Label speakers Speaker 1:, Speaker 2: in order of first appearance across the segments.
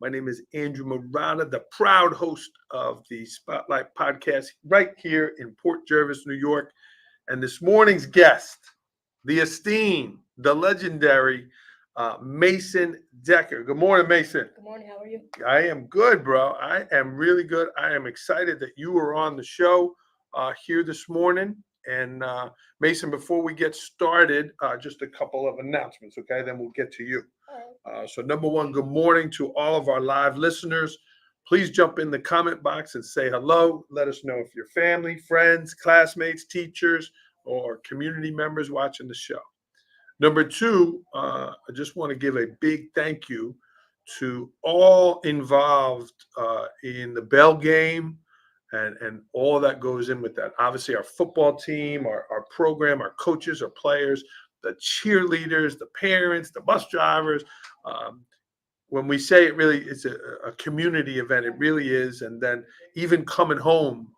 Speaker 1: My name is Andrew Morata, the proud host of the Spotlight podcast right here in Port Jervis, New York. And this morning's guest, the esteemed, the legendary Mason Decker. Good morning, Mason.
Speaker 2: Good morning. How are you?
Speaker 1: I am good, bro. I am really good. I am excited that you are on the show here this morning. And Mason, before we get started, just a couple of announcements, okay? Then we'll get to you. So number one, good morning to all of our live listeners. Please jump in the comment box and say hello. Let us know if you're family, friends, classmates, teachers, or community members watching the show. Number two, I just want to give a big thank you to all involved in the Bell game and all that goes in with that. Obviously, our football team, our program, our coaches, our players, the cheerleaders, the parents, the bus drivers. When we say it really is a community event, it really is. And then even coming home,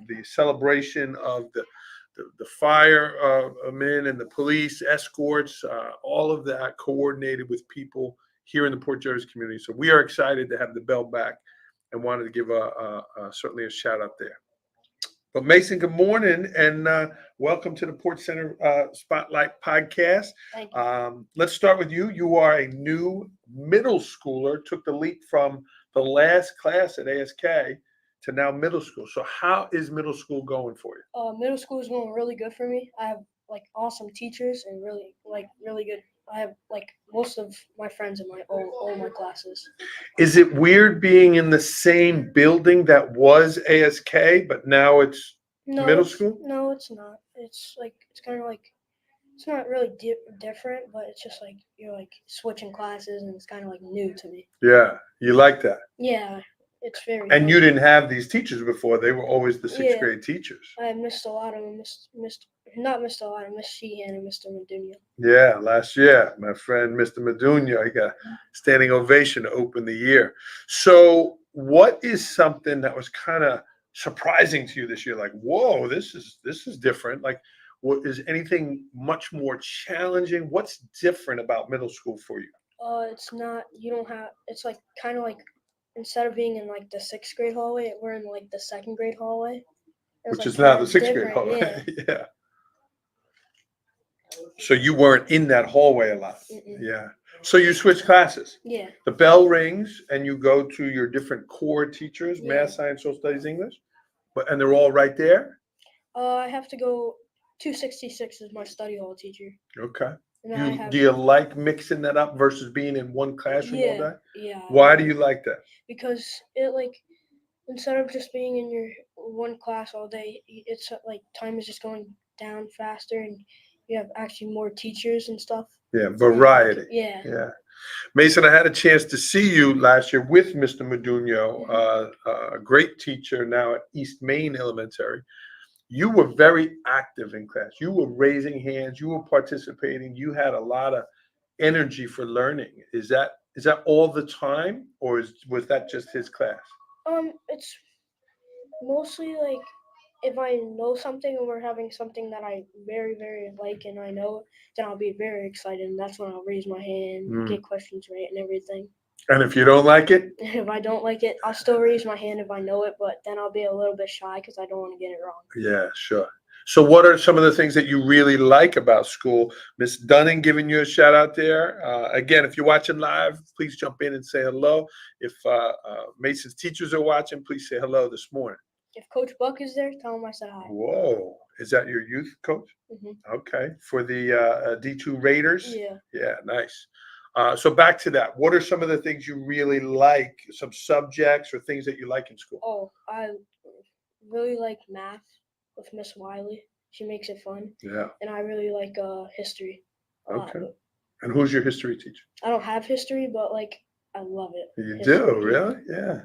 Speaker 1: the celebration of the firemen and the police escorts, all of that coordinated with people here in the Port Jervis community. So we are excited to have the Bell back and wanted to give certainly a shout out there. But Mason, good morning and welcome to the Port Center Spotlight podcast.
Speaker 2: Thank you.
Speaker 1: Let's start with you. You are a new middle schooler, took the leap from the last class at ASK to now middle school. So how is middle school going for you?
Speaker 2: Middle school is going really good for me. I have awesome teachers and really good. I have most of my friends in all my classes.
Speaker 1: Is it weird being in the same building that was ASK, but now it's middle school?
Speaker 2: No, it's not. It's kind of it's not really different, but it's just you're switching classes and it's kind of new to me.
Speaker 1: Yeah, you like that?
Speaker 2: Yeah, it's very.
Speaker 1: And
Speaker 2: fun.
Speaker 1: you didn't have these teachers before; they were always the sixth grade teachers.
Speaker 2: I missed a lot of them. Not missed a lot. I missed Sheehan and Mr. Medunia.
Speaker 1: Yeah, last year, my friend Mr. Medunia, he got a standing ovation to open the year. So, what is something that was kind of surprising to you this year? Like, whoa, this is different. Like, what is anything much more challenging? What's different about middle school for you?
Speaker 2: It's not. You don't have. It's kind of instead of being in the sixth grade hallway, we're in the second grade hallway.
Speaker 1: Which is now the sixth grade hallway. Yeah. So you weren't in that hallway a lot.
Speaker 2: Mm-mm.
Speaker 1: Yeah. So you switch classes.
Speaker 2: Yeah.
Speaker 1: The bell rings and you go to your different core teachers,
Speaker 2: Yeah.
Speaker 1: math, science, social studies, English. And they're all right there?
Speaker 2: I have to go 266 is my study hall teacher.
Speaker 1: Okay.
Speaker 2: And
Speaker 1: do you like mixing that up versus being in one classroom all day?
Speaker 2: Yeah.
Speaker 1: Why do you like that?
Speaker 2: Because it instead of just being in your one class all day, it's time is just going down faster and you have actually more teachers and stuff.
Speaker 1: Yeah, variety.
Speaker 2: Yeah.
Speaker 1: Mason, I had a chance to see you last year with Mr. Medunia, a great teacher now at East Main Elementary. You were very active in class. You were raising hands. You were participating. You had a lot of energy for learning. Is that all the time, or was that just his class?
Speaker 2: It's mostly if I know something and we're having something that I very, very like and I know, then I'll be very excited and that's when I'll raise my hand, get questions right and everything.
Speaker 1: And if you don't like it?
Speaker 2: If I don't like it, I'll still raise my hand if I know it, but then I'll be a little bit shy because I don't want to get it wrong.
Speaker 1: Yeah, sure. So what are some of the things that you really like about school? Miss Dunning giving you a shout out there. Again, if you're watching live, please jump in and say hello. If Mason's teachers are watching, please say hello this morning.
Speaker 2: If Coach Buck is there, tell him I said hi.
Speaker 1: Whoa. Is that your youth coach?
Speaker 2: Mm-hmm.
Speaker 1: Okay. For the D2 Raiders?
Speaker 2: Yeah.
Speaker 1: Yeah, nice. So back to that. What are some of the things you really like, some subjects or things that you like in school?
Speaker 2: Oh, I really like math with Miss Wiley. She makes it fun.
Speaker 1: Yeah.
Speaker 2: And I really like history.
Speaker 1: Okay. And who's your history teacher?
Speaker 2: I don't have history, but I love it.
Speaker 1: You do, really? Yeah.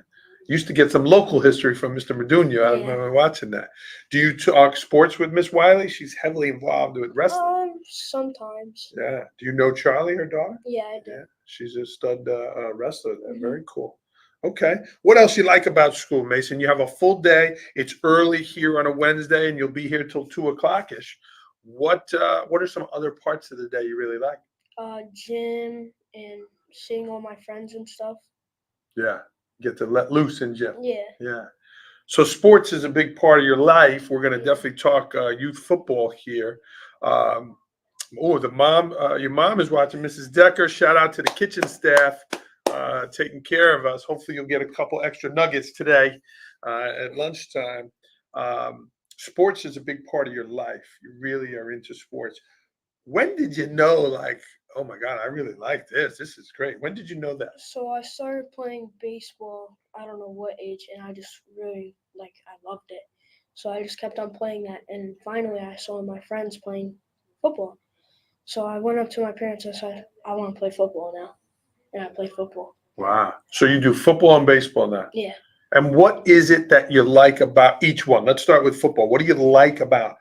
Speaker 1: Used to get some local history from Mr. Medunia. I remember watching that. Do you talk sports with Miss Wiley? She's heavily involved with wrestling.
Speaker 2: Sometimes.
Speaker 1: Yeah. Do you know Charlie, her daughter?
Speaker 2: Yeah, I do.
Speaker 1: Yeah. She's a stud wrestler there. Mm-hmm. Very cool. Okay. What else you like about school, Mason? You have a full day. It's early here on a Wednesday, and you'll be here till 2:00-ish. What are some other parts of the day you really like?
Speaker 2: Gym and seeing all my friends and stuff.
Speaker 1: Yeah. Get to let loose in gym.
Speaker 2: Yeah.
Speaker 1: Yeah. So sports is a big part of your life. We're going to
Speaker 2: Yeah.
Speaker 1: definitely talk youth football here. Um, your mom is watching. Mrs. Decker, shout out to the kitchen staff taking care of us. Hopefully, you'll get a couple extra nuggets today at lunchtime. Sports is a big part of your life. You really are into sports. When did you know, like, oh my God, I really like this? This is great. When did you know that?
Speaker 2: So I started playing baseball. I don't know what age, and I just really I loved it. So I just kept on playing that, and finally I saw my friends playing football. So I went up to my parents and said, "I want to play football now," and I played football.
Speaker 1: Wow. So you do football and baseball now.
Speaker 2: Yeah.
Speaker 1: And what is it that you like about each one? Let's start with football. What do you like about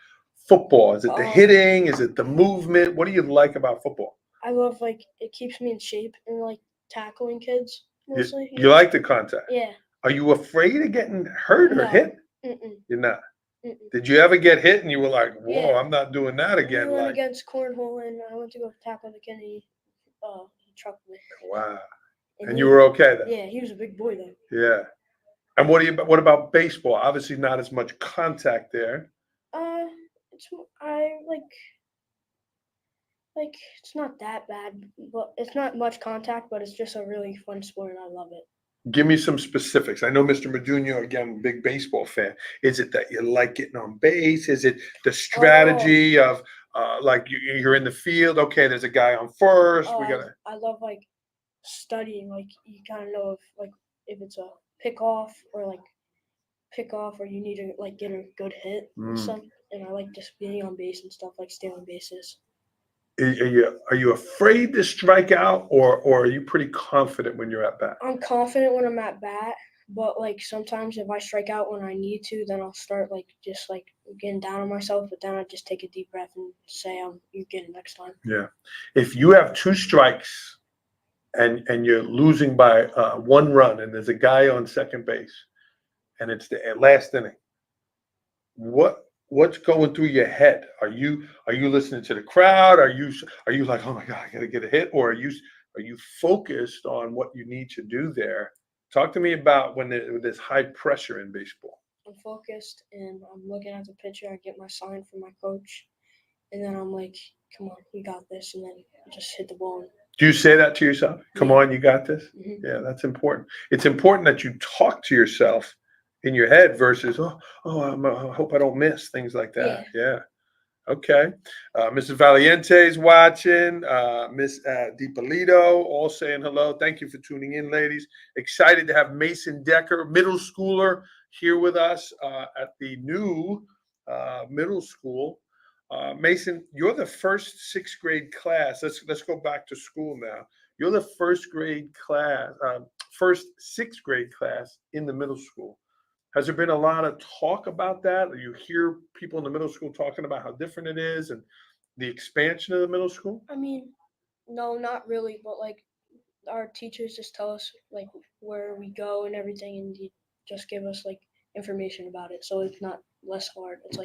Speaker 1: football? Is it the hitting? Is it the movement? What do you like about football?
Speaker 2: I love it keeps me in shape and tackling kids mostly.
Speaker 1: You like the contact?
Speaker 2: Yeah.
Speaker 1: Are you afraid of getting hurt or
Speaker 2: No.
Speaker 1: hit?
Speaker 2: Mm-mm.
Speaker 1: You're not.
Speaker 2: Mm-mm.
Speaker 1: Did you ever get hit and you were like, "Whoa,
Speaker 2: Yeah.
Speaker 1: I'm not doing that again"?
Speaker 2: We went
Speaker 1: Like,
Speaker 2: against cornhole, and I went to go tackle the kid, and he trucked me.
Speaker 1: wow. And
Speaker 2: he,
Speaker 1: you were okay then?
Speaker 2: Yeah, he was a big boy though.
Speaker 1: Yeah. And what about baseball? Obviously, not as much contact there.
Speaker 2: It's I it's not that bad, but it's not much contact, but it's just a really fun sport, and I love it.
Speaker 1: Give me some specifics. I know Mr. Meduno, again, big baseball fan. Is it that you like getting on base? Is it the strategy of you're in the field? Okay, there's a guy on first. We gotta.
Speaker 2: I love studying. You kind of know if it's a pick off or you need to get a good hit and stuff. And I like just being on base and stuff, like stealing bases.
Speaker 1: Are you afraid to strike out, or are you pretty confident when you're at bat?
Speaker 2: I'm confident when I'm at bat, but sometimes if I strike out when I need to, then I'll start just getting down on myself. But then I just take a deep breath and say, "You get it next time."
Speaker 1: Yeah. If you have two strikes and you're losing by 1 run, and there's a guy on second base, and it's the last inning, what's going through your head? Are you listening to the crowd? Are you like, oh my God, I gotta get a hit? Or are you focused on what you need to do there? Talk to me about when there's high pressure in baseball.
Speaker 2: I'm focused and I'm looking at the pitcher. I get my sign from my coach, and then I'm like, "Come on, you got this," and then I just hit the ball.
Speaker 1: Do you say that to yourself? Come on, you got this?
Speaker 2: Mm-hmm.
Speaker 1: Yeah, that's important. It's important that you talk to yourself in your head versus, I hope I don't miss, things like that. Yeah. Okay. Mrs. Valiente is watching. Miss DiPolito, all saying hello. Thank you for tuning in, ladies. Excited to have Mason Decker, middle schooler, here with us at the new middle school. Mason, you're the first sixth grade class. Let's go back to school now. You're the first sixth grade class in the middle school. Has there been a lot of talk about that? Or you hear people in the middle school talking about how different it is and the expansion of the middle school?
Speaker 2: I mean, no, not really, but our teachers just tell us where we go and everything, and they just give us information about it, so it's not less hard. It's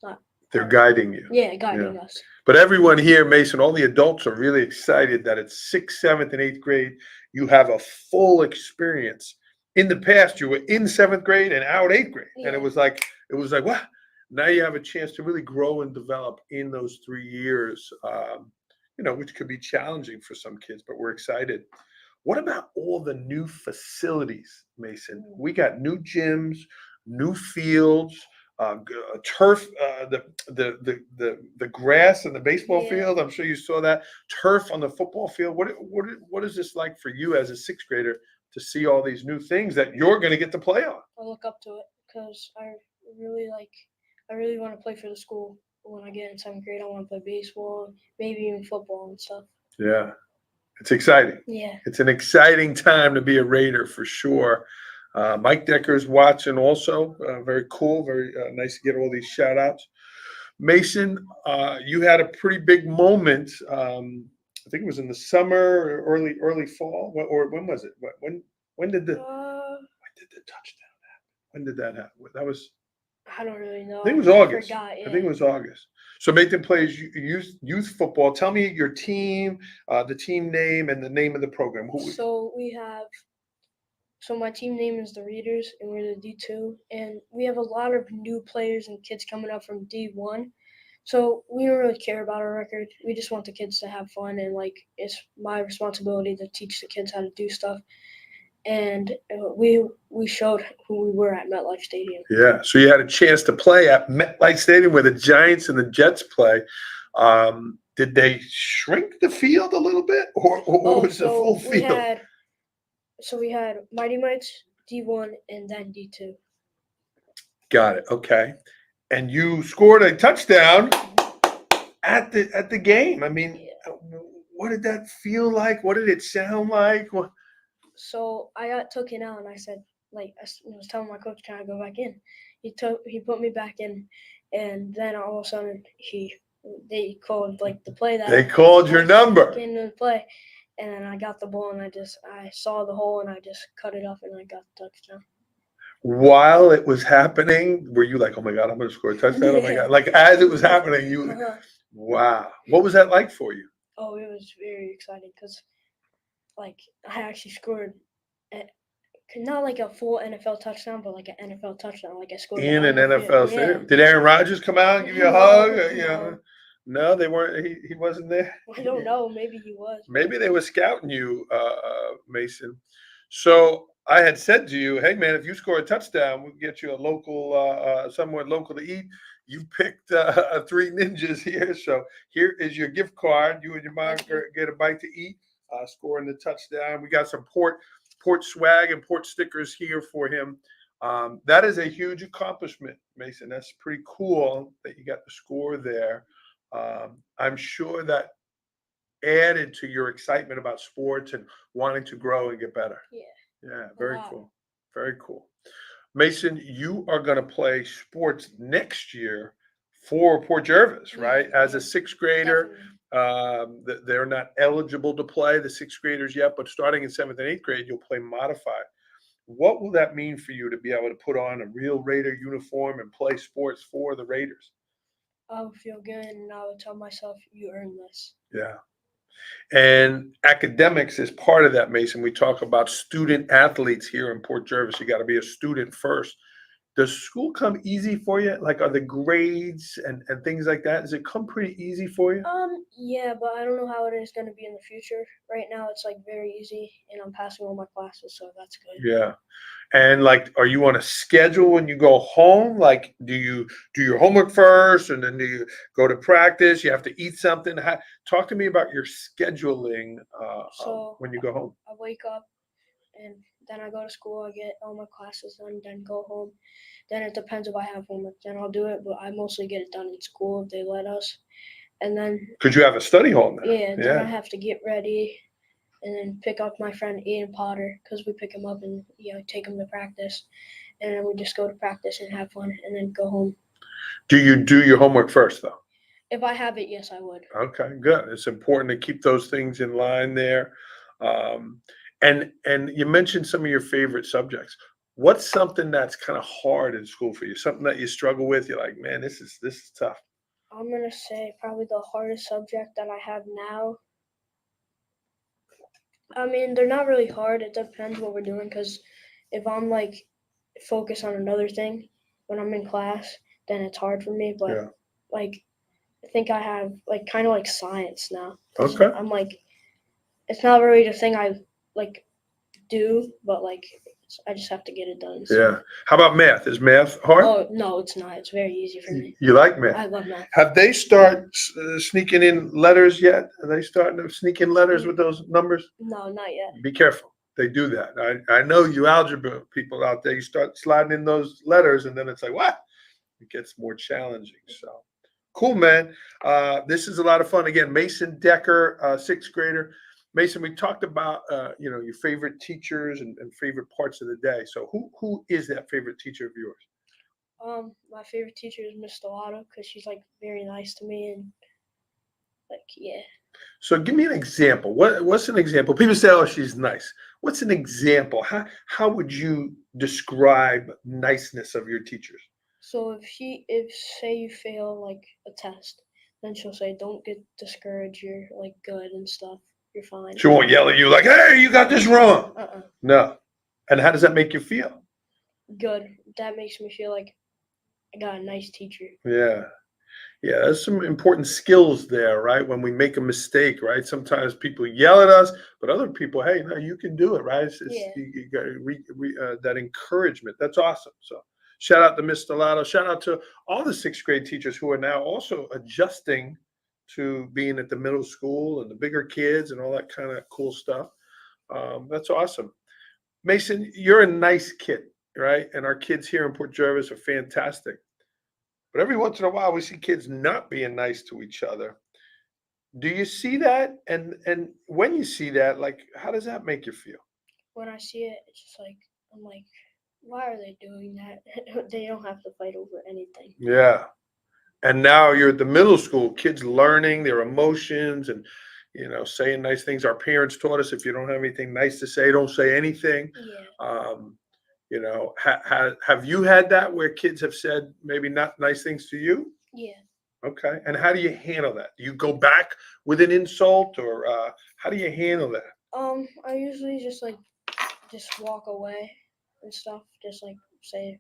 Speaker 2: not.
Speaker 1: They're guiding you.
Speaker 2: Yeah, guiding us.
Speaker 1: But everyone here, Mason, all the adults are really excited that it's 6th, 7th, and 8th grade. You have a full experience. In the past, you were in 7th grade and out 8th grade, and it was like what? Now you have a chance to really grow and develop in those 3 years. Which could be challenging for some kids, but we're excited. What about all the new facilities, Mason? We got new gyms, new fields, turf, the grass and the baseball field. I'm sure you saw that turf on the football field. What is this like for you as a sixth grader to see all these new things that you're going to get to play on?
Speaker 2: I look up to it because I really want to play for the school. When I get in 7th grade, I want to play baseball, maybe even football and stuff.
Speaker 1: Yeah, it's exciting.
Speaker 2: Yeah,
Speaker 1: it's an exciting time to be a Raider for sure. Mike Decker's watching also. Very cool. Very nice to get all these shout outs. Mason, you had a pretty big moment. I think it was in the summer, or early fall, or when was it? When did the touchdown happen? When did that happen? That was.
Speaker 2: I don't really know.
Speaker 1: I think it was August.
Speaker 2: I
Speaker 1: think it was August. So Nathan plays youth football. Tell me your team, the team name, and the name of the program.
Speaker 2: So we have So my team name is the Readers, and we're the D2, and we have a lot of new players and kids coming up from D1. So we don't really care about our record. We just want the kids to have fun, and like it's my responsibility to teach the kids how to do stuff. And we showed who we were at MetLife Stadium.
Speaker 1: Yeah. So you had a chance to play at MetLife Stadium where the Giants and the Jets play. Did they shrink the field a little bit, or was the full field?
Speaker 2: We had Mighty Mites, D1, and then D2.
Speaker 1: Got it. Okay. And you scored a touchdown at the game. I mean,
Speaker 2: Yeah.
Speaker 1: what did that feel like? What did it sound like? What?
Speaker 2: So I got taken out, and I said, like, I was telling my coach, "Can I go back in?" He put me back in, and then all of a sudden they called like the play that
Speaker 1: They called your number.
Speaker 2: in the play, and then I got the ball, and I saw the hole, and I just cut it off, and I got the touchdown.
Speaker 1: While it was happening, were you like, "Oh my God, I'm going to score a touchdown"? Oh my God! Like as it was happening, you. Wow. What was that like for you?
Speaker 2: Oh, it was very exciting because, like, I actually scored, not like a full NFL touchdown, but like an NFL touchdown. Like I scored
Speaker 1: In an
Speaker 2: on the
Speaker 1: NFL
Speaker 2: field.
Speaker 1: stadium.
Speaker 2: Yeah.
Speaker 1: Did Aaron Rodgers come out and give you a
Speaker 2: No,
Speaker 1: hug?
Speaker 2: no.
Speaker 1: No, they weren't. He wasn't there.
Speaker 2: I don't know. Maybe he was.
Speaker 1: Maybe they were scouting you, Mason. So I had said to you, "Hey man, if you score a touchdown, we'll get you a local, somewhere local to eat." You picked three ninjas here, so here is your gift card. You and your mom get a bite to eat, scoring the touchdown. We got some port swag and port stickers here for him. That is a huge accomplishment, Mason. That's pretty cool that you got the score there. I'm sure that added to your excitement about sports and wanting to grow and get better. Yeah, very cool. Very cool. Mason, you are going to play sports next year for Port Jervis, right? As a sixth grader, they're not eligible to play, the sixth graders yet, but starting in seventh and eighth grade, you'll play modified. What will that mean for you to be able to put on a real Raider uniform and play sports for the Raiders?
Speaker 2: I would feel good, and I would tell myself, "You earned this."
Speaker 1: Yeah. And academics is part of that, Mason. We talk about student athletes here in Port Jervis. You got to be a student first. Does school come easy for you? Like, are the grades and things like that? Does it come pretty easy for you?
Speaker 2: Yeah, but I don't know how it is going to be in the future. Right now, it's like very easy, and I'm passing all my classes, so that's good.
Speaker 1: Yeah. And like, are you on a schedule when you go home? Like, do you do your homework first, and then do you go to practice? You have to eat something. Talk to me about your scheduling when you go home.
Speaker 2: I wake up, and then I go to school. I get all my classes done, then go home. Then it depends if I have homework. Then I'll do it, but I mostly get it done in school if they let us. And then
Speaker 1: Because you have a study hall now.
Speaker 2: then I have to get ready, and then pick up my friend Ian Potter because we pick him up and take him to practice, and then we just go to practice and have fun, and then go home.
Speaker 1: Do you do your homework first though?
Speaker 2: If I have it, yes, I would.
Speaker 1: Okay, good. It's important to keep those things in line there. And you mentioned some of your favorite subjects. What's something that's kind of hard in school for you? Something that you struggle with? You're like, man, this is tough.
Speaker 2: I'm gonna say probably the hardest subject that I have now. I mean, they're not really hard. It depends what we're doing. Because if I'm like focused on another thing when I'm in class, then it's hard for me. But like, I think I have like kind of like science now.
Speaker 1: Okay.
Speaker 2: I'm like, it's not really the thing I like do, but like I just have to get it done. So.
Speaker 1: Yeah. How about math? Is math hard?
Speaker 2: Oh no, it's not. It's very easy for me.
Speaker 1: You like math?
Speaker 2: I love math.
Speaker 1: Have they started sneaking in letters yet? Are they starting to sneak in letters with those numbers?
Speaker 2: No, not yet.
Speaker 1: Be careful. They do that. I know you algebra people out there. You start sliding in those letters, and then it's like, what? It gets more challenging. So cool, man. This is a lot of fun. Again, Mason Decker, sixth grader. Mason, we talked about your favorite teachers and favorite parts of the day. So who is that favorite teacher of yours?
Speaker 2: My favorite teacher is Miss Stellato because she's like very nice to me and like yeah.
Speaker 1: So give me an example. What's an example? People say, "Oh, she's nice." What's an example? How would you describe niceness of your teachers?
Speaker 2: So if say you fail like a test, then she'll say, "Don't get discouraged. You're like good and stuff. You're fine."
Speaker 1: She won't yell at you like, "Hey, you got this wrong." No. And how does that make you feel?
Speaker 2: Good. That makes me feel like I got a nice teacher.
Speaker 1: Yeah. Yeah, there's some important skills there, right? When we make a mistake, right? Sometimes people yell at us, but other people, hey, no, you can do it, right?
Speaker 2: Yeah.
Speaker 1: You got that encouragement. That's awesome. So, shout out to Mr. Lotto. Shout out to all the sixth grade teachers who are now also adjusting to being at the middle school and the bigger kids and all that kind of cool stuff. That's awesome. Mason, you're a nice kid, right? And our kids here in Port Jervis are fantastic. But every once in a while, we see kids not being nice to each other. Do you see that? And when you see that, like, how does that make you feel?
Speaker 2: When I see it, it's just like I'm like, why are they doing that? They don't have to fight over anything.
Speaker 1: Yeah. And now you're at the middle school, kids learning their emotions and saying nice things. Our parents taught us if you don't have anything nice to say, don't say anything.
Speaker 2: Yeah.
Speaker 1: Um, have you had that where kids have said maybe not nice things to you?
Speaker 2: Yeah.
Speaker 1: Okay. And how do you handle that? Do you go back with an insult or how do you handle that?
Speaker 2: I usually just walk away and stuff. Just like say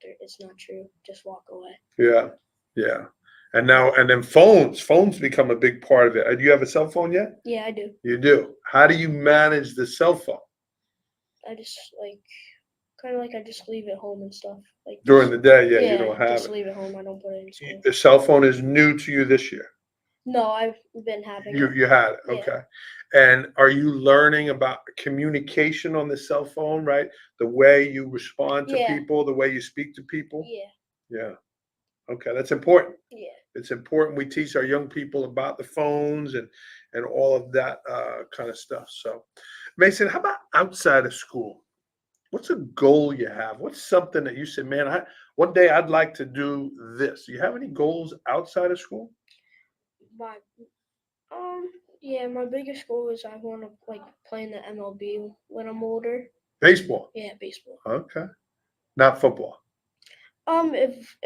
Speaker 2: it's not true. Just walk away.
Speaker 1: Yeah. Yeah. And then phones become a big part of it. Do you have a cell phone yet?
Speaker 2: Yeah, I do.
Speaker 1: You do. How do you manage the cell phone
Speaker 2: I just like kind of like I just leave it home and stuff. Like
Speaker 1: during the day? Yeah, you
Speaker 2: yeah,
Speaker 1: don't have
Speaker 2: just
Speaker 1: it.
Speaker 2: leave it home. I don't put it in school.
Speaker 1: The cell phone is new to you this year.
Speaker 2: No, I've been having
Speaker 1: You
Speaker 2: it.
Speaker 1: you had it.
Speaker 2: Yeah.
Speaker 1: Okay. And are you learning about communication on the cell phone, right? The way you respond to
Speaker 2: Yeah.
Speaker 1: people, the way you speak to people?
Speaker 2: Yeah.
Speaker 1: Yeah. Okay, that's important.
Speaker 2: Yeah.
Speaker 1: It's important we teach our young people about the phones and all of that kind of stuff. So, Mason, how about outside of school? What's a goal you have? What's something that you said, man, one day I'd like to do this. Do you have any goals outside of school?
Speaker 2: My um yeah, my biggest goal is I want to like play in the MLB when I'm older.
Speaker 1: Baseball.
Speaker 2: Yeah, baseball.
Speaker 1: Okay. Not football.
Speaker 2: If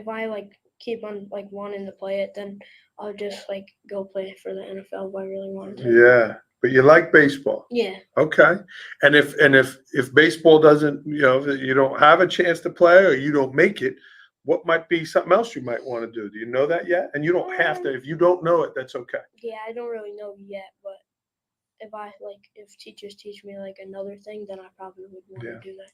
Speaker 2: I like keep on like wanting to play it, then I'll just like go play for the NFL if I really wanted to.
Speaker 1: Yeah. But you like baseball.
Speaker 2: Yeah.
Speaker 1: Okay. And if baseball doesn't, if you don't have a chance to play or you don't make it, what might be something else you might want to do? Do you know that yet? And you don't have to. If you don't know it, that's okay.
Speaker 2: Yeah, I don't really know yet, but if teachers teach me like another thing, then I probably would want
Speaker 1: Yeah.
Speaker 2: to do that.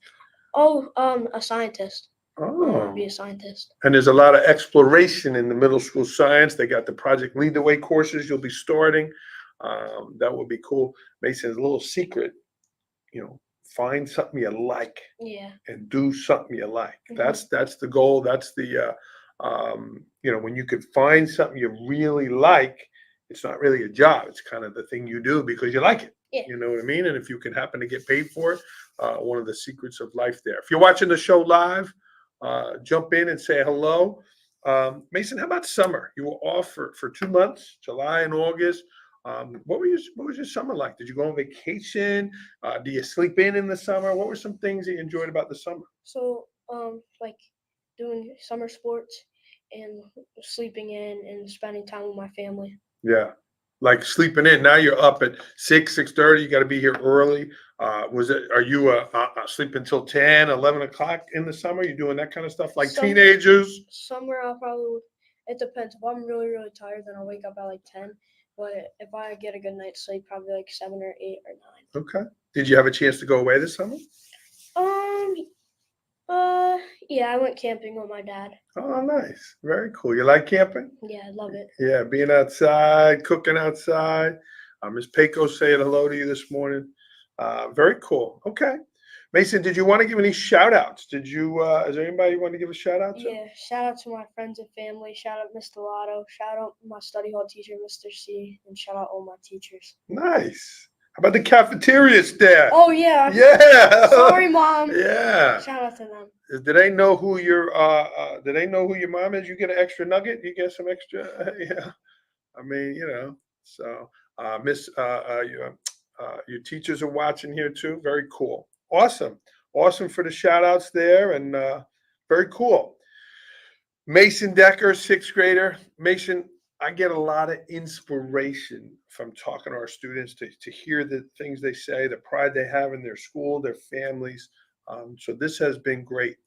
Speaker 2: Oh, a scientist. I want to be
Speaker 1: Oh.
Speaker 2: a scientist.
Speaker 1: And there's a lot of exploration in the middle school science. They got the Project Lead the Way courses you'll be starting. That would be cool. Mason's a little secret, find something you like
Speaker 2: Yeah.
Speaker 1: and do something you like.
Speaker 2: Mhm.
Speaker 1: That's the goal. That's the when you could find something you really like, it's not really a job. It's kind of the thing you do because you like it.
Speaker 2: Yeah.
Speaker 1: You know what I mean? And if you can happen to get paid for it, one of the secrets of life there. If you're watching the show live, jump in and say hello. Mason, how about summer? You were off for 2 months, July and August. What was your summer like? Did you go on vacation? Do you sleep in the summer? What were some things that you enjoyed about the summer?
Speaker 2: So like doing summer sports and sleeping in and spending time with my family.
Speaker 1: Yeah, like sleeping in. Now you're up at 6:30. You got to be here early. Are you sleeping till 10, 11 o'clock in the summer? You doing that kind of stuff like teenagers?
Speaker 2: Summer I'll probably it depends. If I'm really really tired, then I'll wake up at like 10. But if I get a good night's sleep, probably like 7 or 8 or 9.
Speaker 1: Okay. Did you have a chance to go away this summer?
Speaker 2: Um. Yeah, I went camping with my dad.
Speaker 1: Oh, nice. Very cool. You like camping?
Speaker 2: Yeah, I love it.
Speaker 1: Yeah, being outside, cooking outside. Miss Pecos saying hello to you this morning. Very cool. Okay. Mason, did you want to give any shout outs? Is there anybody you want to give a shout out to?
Speaker 2: Yeah, shout out to my friends and family. Shout out Mr. Lotto. Shout out my study hall teacher, Mr. C. And shout out all my teachers.
Speaker 1: Nice. How about the cafeteria staff?
Speaker 2: Oh, yeah.
Speaker 1: Yeah.
Speaker 2: Sorry, Mom.
Speaker 1: Yeah.
Speaker 2: Shout out to them.
Speaker 1: Do they know who do they know who your mom is? You get an extra nugget? You get some extra yeah. I mean, so Miss your teachers are watching here too. Very cool. Awesome. Awesome for the shout outs there and very cool. Mason Decker, sixth grader. Mason, I get a lot of inspiration from talking to our students to hear the things they say, the pride they have in their school, their families. So this has been great.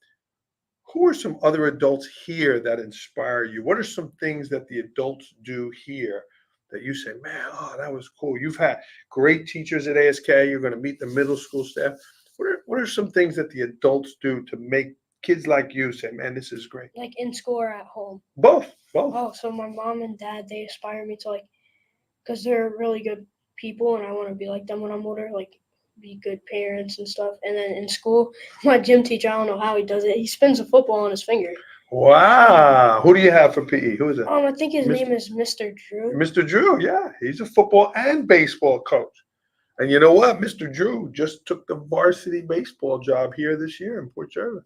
Speaker 1: Who are some other adults here that inspire you? What are some things that the adults do here that you say, man, oh, that was cool? You've had great teachers at ASK. You're going to meet the middle school staff. What are some things that the adults do to make kids like you say, man, this is great?
Speaker 2: Like in school or at home?
Speaker 1: Both.
Speaker 2: Oh, so my mom and dad, they inspire me to because they're really good people and I want to be like them when I'm older, be good parents and stuff. And then in school, my gym teacher, I don't know how he does it. He spins a football on his finger.
Speaker 1: Wow. Who do you have for PE? Who is it?
Speaker 2: I think his name is Mr. Drew.
Speaker 1: Mr. Drew, yeah. He's a football and baseball coach. And you know what? Mr. Drew just took the varsity baseball job here this year in Port Jervis.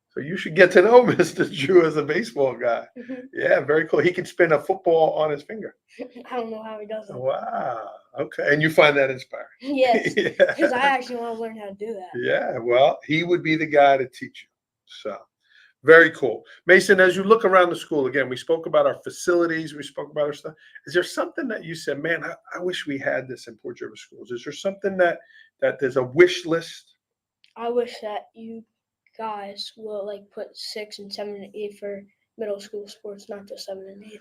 Speaker 1: So you should get to know Mr. Drew as a baseball guy.
Speaker 2: Mm-hmm.
Speaker 1: Yeah, very cool. He can spin a football on his finger.
Speaker 2: I don't know how he does it.
Speaker 1: Wow. Okay. And you find that inspiring.
Speaker 2: Yes.
Speaker 1: Yeah.
Speaker 2: Because I actually want to learn how to do that.
Speaker 1: Yeah. Well, he would be the guy to teach you. So very cool. Mason, as you look around the school, again, we spoke about our facilities. We spoke about our stuff. Is there something that you said, man, I wish we had this in Port Jervis schools? Is there something that there's a wish list?
Speaker 2: I wish that you guys will put 6 and 7 and 8 for middle school sports, not just 7 and 8.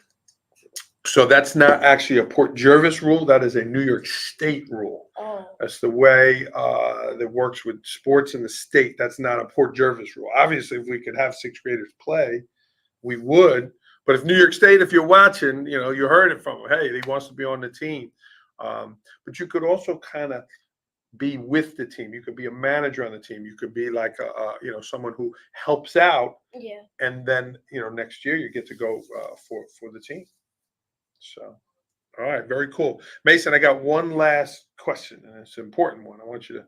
Speaker 1: So that's not actually a Port Jervis rule. That is a New York State rule.
Speaker 2: Oh.
Speaker 1: That's the way that works with sports in the state. That's not a Port Jervis rule. Obviously, if we could have 6th graders play, we would. But if New York State, if you're watching, you heard it from him. Hey, he wants to be on the team. But you could also kind of be with the team. You could be a manager on the team. You could be like someone who helps out.
Speaker 2: Yeah.
Speaker 1: And then next year you get to go for the team. So, all right, very cool, Mason. I got one last question, and it's an important one. I want you to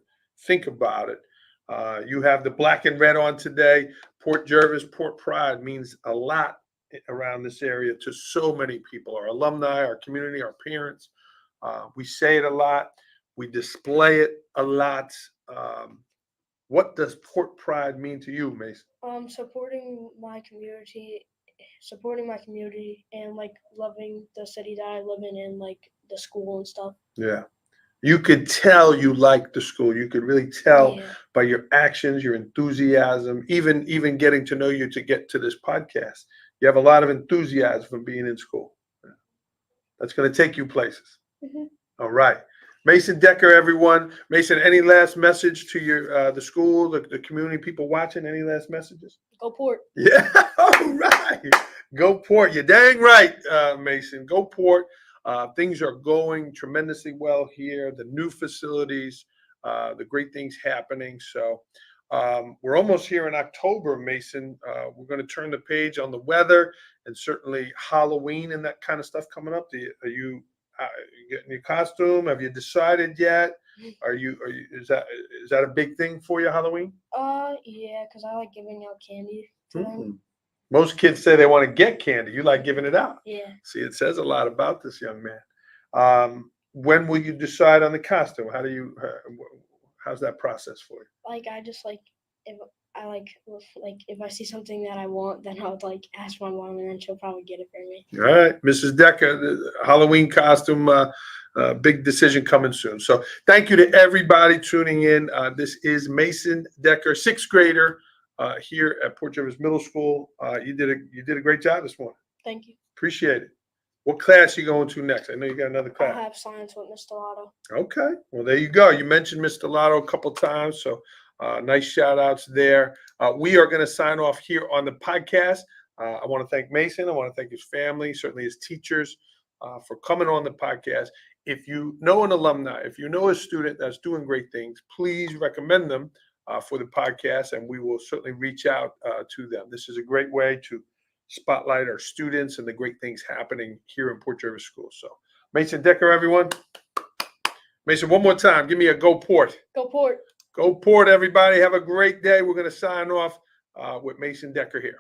Speaker 1: think about it. You have the black and red on today. Port Jervis, Port Pride means a lot around this area to so many people. Our alumni, our community, our parents. We say it a lot. We display it a lot. What does Port Pride mean to you, Mason?
Speaker 2: Supporting my community and loving the city that I live in and the school and stuff.
Speaker 1: Yeah. You could tell you like the school. You could really tell by your actions, your enthusiasm, even getting to know you to get to this podcast. You have a lot of enthusiasm from being in school. That's going to take you places.
Speaker 2: Mm-hmm.
Speaker 1: All right. Mason Decker, everyone. Mason, any last message to your the school, the community, people watching? Any last messages?
Speaker 2: Go Port.
Speaker 1: Yeah. All right. Go Port. You're dang right, Mason. Go Port. Things are going tremendously well here. The new facilities, the great things happening. So we're almost here in October, Mason. We're going to turn the page on the weather and certainly Halloween and that kind of stuff coming up. Are you getting your costume? Have you decided yet? Is that a big thing for you, Halloween?
Speaker 2: Yeah, because I like giving out candy to them.
Speaker 1: Most kids say they want to get candy. You like giving it out.
Speaker 2: Yeah.
Speaker 1: See, it says a lot about this young man. When will you decide on the costume? How's that process for you?
Speaker 2: I just if I see something that I want, then I would ask my mom, and then she'll probably get it for me.
Speaker 1: All right, Mrs. Decker, the Halloween costume, big decision coming soon. So thank you to everybody tuning in. This is Mason Decker, 6th grader here at Port Jervis Middle School. You did a great job this morning.
Speaker 2: Thank you.
Speaker 1: Appreciate it. What class are you going to next? I know you got another class.
Speaker 2: I have science with Mr. Lotto.
Speaker 1: Okay. Well, there you go. You mentioned Mr. Lotto a couple times, so nice shout outs there. We are going to sign off here on the podcast. I want to thank Mason. I want to thank his family, certainly his teachers, for coming on the podcast. If you know an alumni, if you know a student that's doing great things, please recommend them for the podcast, and we will certainly reach out to them. This is a great way to spotlight our students and the great things happening here in Port Jervis School. So, Mason Decker, everyone. Mason, one more time. Give me a go Port.
Speaker 2: Go Port.
Speaker 1: Go Port, everybody. Have a great day. We're going to sign off with Mason Decker here.